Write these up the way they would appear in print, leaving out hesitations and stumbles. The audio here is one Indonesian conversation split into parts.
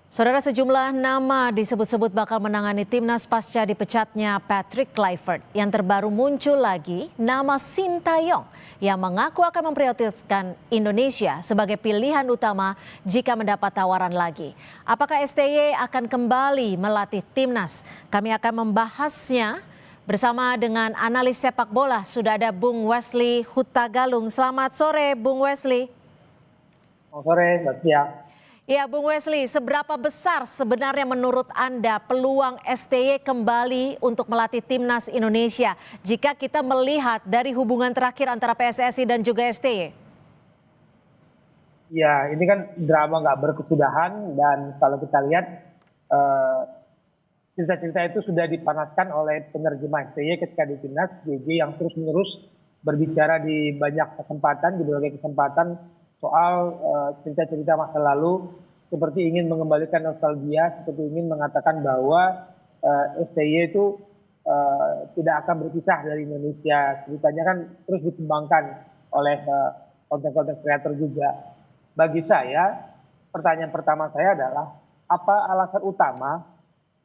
Saudara, sejumlah nama disebut-sebut bakal menangani timnas pasca dipecatnya Patrick Kluivert. Yang terbaru muncul lagi nama Sintayong yang mengaku akan memprioritaskan Indonesia sebagai pilihan utama jika mendapat tawaran lagi. Apakah STY akan kembali melatih timnas? Kami akan membahasnya bersama dengan analis sepak bola. Sudah ada Bung Wesley Hutagalung. Selamat sore Bung Wesley. Selamat sore, Mbak Tia. Ya, Bung Wesley, seberapa besar sebenarnya menurut Anda peluang STY kembali untuk melatih timnas Indonesia jika kita melihat dari hubungan terakhir antara PSSI dan juga STY? Ya, ini kan drama nggak berkesudahan dan kalau kita lihat cerita-cerita itu sudah dipanaskan oleh penerjemah STY ketika di timnas JJ yang terus-menerus berbicara di banyak kesempatan, di berbagai kesempatan soal cerita-cerita masa lalu, seperti ingin mengembalikan nostalgia, seperti ingin mengatakan bahwa STY itu tidak akan berpisah dari Indonesia. Ceritanya kan terus dikembangkan oleh konten-konten kreator juga. Bagi saya, pertanyaan pertama saya adalah, apa alasan utama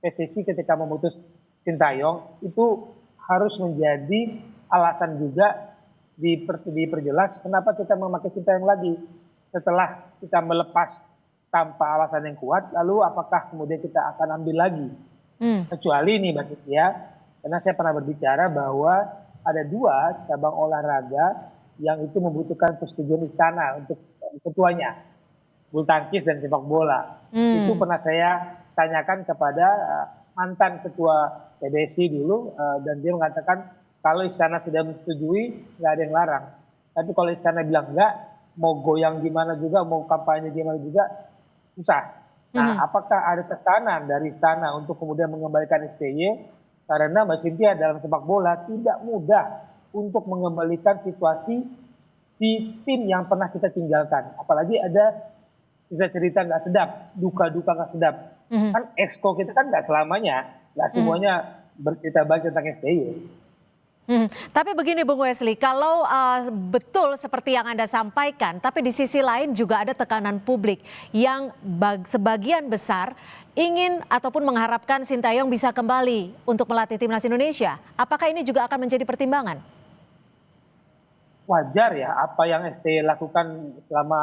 PSSI ketika memutus Sintayong itu harus menjadi alasan juga diperjelas kenapa kita memakai Sintayong lagi setelah kita melepas tanpa alasan yang kuat, lalu apakah kemudian kita akan ambil lagi? Kecuali nih Mbak Tia, karena saya pernah berbicara bahwa ada dua cabang olahraga yang itu membutuhkan persetujuan istana untuk ketuanya, bulu tangkis dan sepak bola. Itu pernah saya tanyakan kepada mantan ketua PBSI dulu, dan dia mengatakan kalau istana sudah menyetujui, nggak ada yang larang. Tapi kalau istana bilang enggak, mau goyang gimana juga, mau kampanye gimana juga, susah. Nah, apakah ada tekanan dari istana untuk kemudian mengembalikan STY? Karena Mbak Cynthia dalam sepak bola tidak mudah untuk mengembalikan situasi di tim yang pernah kita tinggalkan. Apalagi ada cerita-cerita nggak sedap, duka-duka nggak sedap. Kan exco kita kan nggak selamanya, nggak semuanya bercerita baik tentang STY. Tapi begini Bung Wesley, kalau betul seperti yang Anda sampaikan, tapi di sisi lain juga ada tekanan publik yang sebagian besar ingin ataupun mengharapkan Sintayong bisa kembali untuk melatih timnas Indonesia. Apakah ini juga akan menjadi pertimbangan? Wajar ya apa yang STY lakukan selama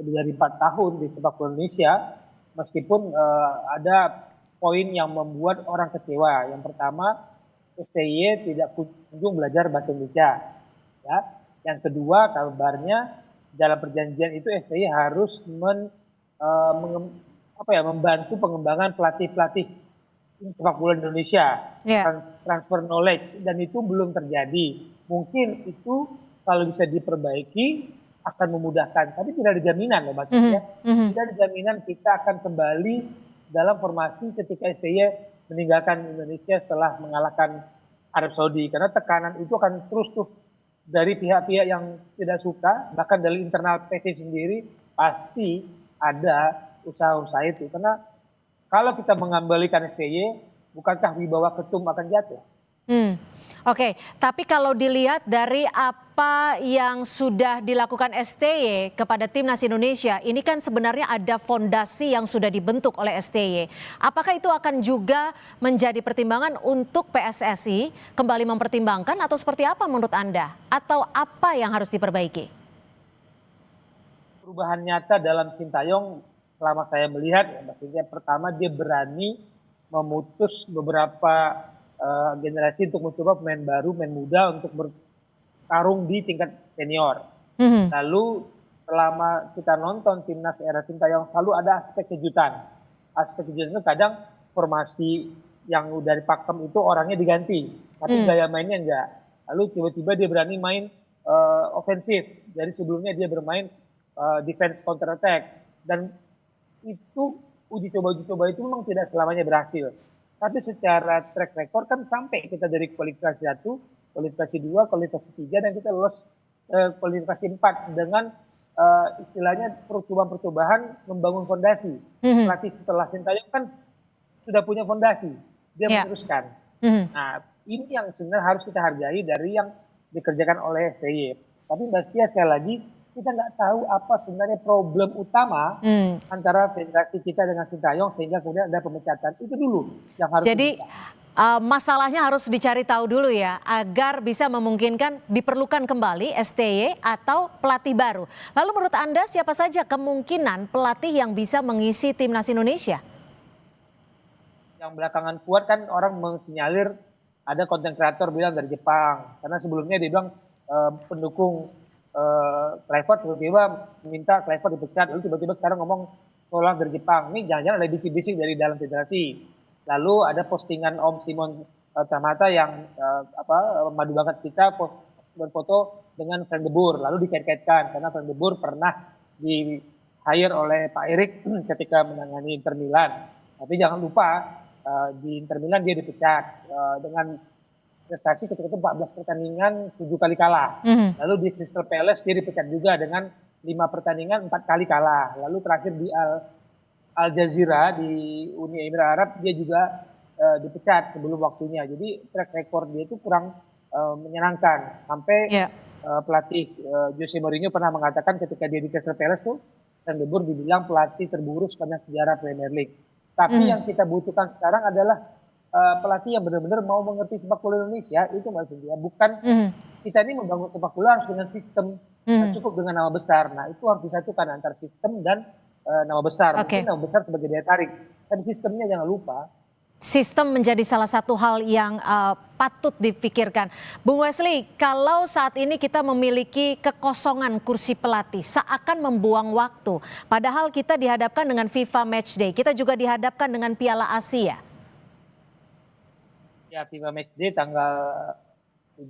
lebih dari 4 tahun di sepak bola Indonesia, meskipun ada poin yang membuat orang kecewa. Yang pertama, STY tidak kunjung belajar bahasa Indonesia. Ya. Yang kedua, kabarnya dalam perjanjian itu STY harus membantu pengembangan pelatih-pelatih sepak bola Indonesia, transfer knowledge, dan itu belum terjadi. Mungkin itu kalau bisa diperbaiki akan memudahkan, tapi tidak ada jaminan loh Mbak Tia. Tidak ada jaminan kita akan kembali dalam formasi ketika STY meninggalkan Indonesia setelah mengalahkan Arab Saudi, karena tekanan itu akan terus tuh dari pihak-pihak yang tidak suka, bahkan dari internal PSSI sendiri pasti ada usaha-usaha itu. Karena kalau kita mengembalikan STY, bukankah wibawa ketum akan jatuh? Oke, tapi kalau dilihat dari apa yang sudah dilakukan STY kepada timnas Indonesia, ini kan sebenarnya ada fondasi yang sudah dibentuk oleh STY. Apakah itu akan juga menjadi pertimbangan untuk PSSI kembali mempertimbangkan atau seperti apa menurut Anda? Atau apa yang harus diperbaiki? Perubahan nyata dalam Sintayong selama saya melihat, maksudnya pertama dia berani memutus beberapa generasi untuk mencoba pemain baru, pemain muda untuk bertarung di tingkat senior. Lalu selama kita nonton timnas era Sintayong selalu ada aspek kejutan. Aspek kejutan itu kadang formasi yang udah dipakem itu orangnya diganti, tapi gaya mainnya enggak. Lalu tiba-tiba dia berani main ofensif. Jadi sebelumnya dia bermain defense counter attack, dan itu uji coba itu memang tidak selamanya berhasil. Tapi secara track record kan sampai kita dari kualifikasi 1, kualifikasi 2, kualifikasi 3, dan kita lolos kualifikasi 4 dengan istilahnya percobaan-percobaan membangun fondasi. Pelatih setelah Sintayong kan sudah punya fondasi, dia meneruskan. Nah, ini yang sebenarnya harus kita hargai dari yang dikerjakan oleh STY. Tapi Mbak Tia, sekali lagi kita nggak tahu apa sebenarnya problem utama antara federasi kita dengan Sintayong sehingga kemudian ada pemecatan. Itu dulu yang harus Jadi masalahnya harus dicari tahu dulu ya agar bisa memungkinkan diperlukan kembali STY atau pelatih baru. Lalu menurut Anda siapa saja kemungkinan pelatih yang bisa mengisi timnas Indonesia? Yang belakangan kuat kan orang mensinyalir ada konten kreator bilang dari Jepang. Karena sebelumnya dia bilang pendukung Clifford tiba-tiba minta Clifford dipecat. Lalu tiba-tiba sekarang ngomong tolong dari Jepang. Ini jangan-jangan ada bisik-bisik dari dalam federasi. Lalu ada postingan Om Simon Tamata yang madu bakat kita berfoto dengan Frank de Boer. Lalu dikait-kaitkan karena Frank de Boer pernah di hire oleh Pak Erik ketika menangani Inter Milan. Tapi jangan lupa di Inter Milan dia dipecat dengan prestasi ketika itu 14 pertandingan 7 kali kalah. Lalu di Crystal Palace dia dipecat juga dengan 5 pertandingan 4 kali kalah. Lalu terakhir di Al Jazeera di Uni Emirat Arab dia juga dipecat sebelum waktunya. Jadi track record dia itu kurang menyenangkan. Sampai pelatih Jose Mourinho pernah mengatakan ketika dia di Crystal Palace tuh Frank de Boer dibilang pelatih terburuk sepanjang sejarah Premier League. Tapi yang kita butuhkan sekarang adalah pelatih yang benar-benar mau mengerti sepak bola Indonesia. Itu Mbak Cynthia. Bukan kita ini membangun sepak bola harus dengan sistem, cukup dengan nama besar. Nah itu harus disatukan antara sistem dan nama besar. Mungkin nama besar sebagai daya tarik. Dan sistemnya jangan lupa. Sistem menjadi salah satu hal yang patut dipikirkan. Bung Wesley, kalau saat ini kita memiliki kekosongan kursi pelatih, seakan membuang waktu. Padahal kita dihadapkan dengan FIFA Matchday, kita juga dihadapkan dengan Piala Asia. Ya, FIFA Matchday tanggal 9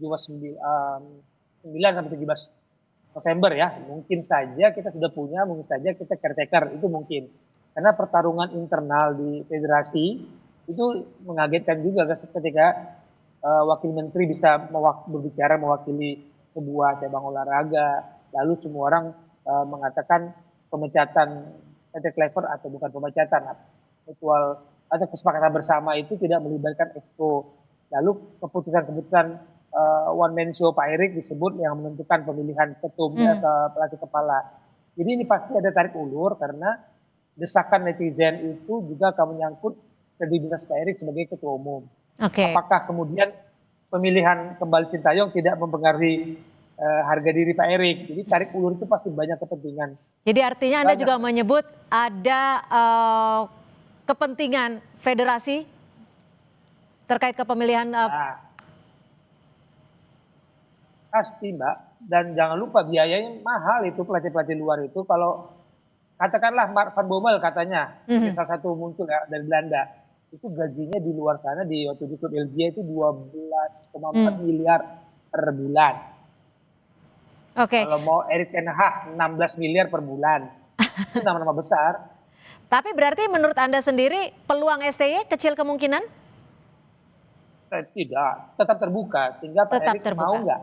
sampai 17 November ya. Mungkin saja kita sudah punya, mungkin saja kita caretaker, itu mungkin. Karena pertarungan internal di federasi itu mengagetkan juga ketika wakil menteri bisa berbicara mewakili sebuah cabang olahraga, lalu semua orang mengatakan pemecatan Patrick Kluivert atau bukan pemecatan, mutual atau kesepakatan bersama itu tidak melibatkan Exco. Lalu keputusan-keputusan one man show Pak Erik disebut yang menentukan pemilihan ketum atau pelatih kepala. Jadi ini pasti ada tarik ulur karena desakan netizen itu juga akan menyangkut kredibilitas Pak Erik sebagai ketua umum. Apakah kemudian pemilihan kembali Sintayong tidak mempengaruhi harga diri Pak Erik? Jadi tarik ulur itu pasti banyak kepentingan. Jadi artinya Anda juga menyebut ada kepentingan federasi terkait kepemilihan. Pasti Mbak. Dan jangan lupa biayanya mahal itu pelatih-pelatih luar itu. Kalau katakanlah Mark van Bommel katanya, salah satu muncul ya dari Belanda. Itu gajinya di luar sana di waktu di klub LG itu 12,4 miliar per bulan. Kalau mau Erik ten Hag 16 miliar per bulan. Itu nama-nama besar. Tapi berarti menurut Anda sendiri peluang STY kecil kemungkinan? Tidak, tetap terbuka. Sehingga Pak Erik mau nggak?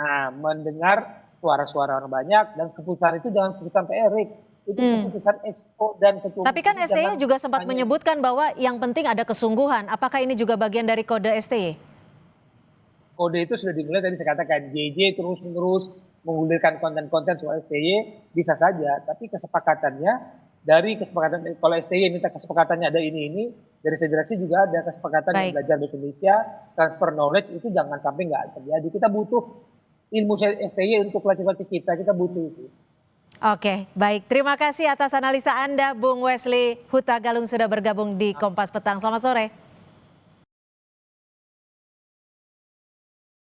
Nah, mendengar suara-suara orang banyak dan keputusan itu jangan keputusan Pak Erik. Itu keputusan Exco dan ketua. Tapi kan STY juga sempat menyebutkan bahwa yang penting ada kesungguhan. Apakah ini juga bagian dari kode STY? Kode itu sudah dimulai tadi saya katakan. JJ terus-menerus menggulirkan konten-konten soal STY bisa saja. Tapi kesepakatannya dari kesepakatan, kalau STY minta kesepakatannya ada ini, dari federasi juga ada kesepakatan yang belajar di Indonesia, transfer knowledge itu jangan sampai nggak terjadi. Kita butuh ilmu STY untuk pelatih-pelatih kita butuh itu. Oke, baik. Terima kasih atas analisa Anda, Bung Wesley Huta Galung sudah bergabung di Kompas Petang. Selamat sore.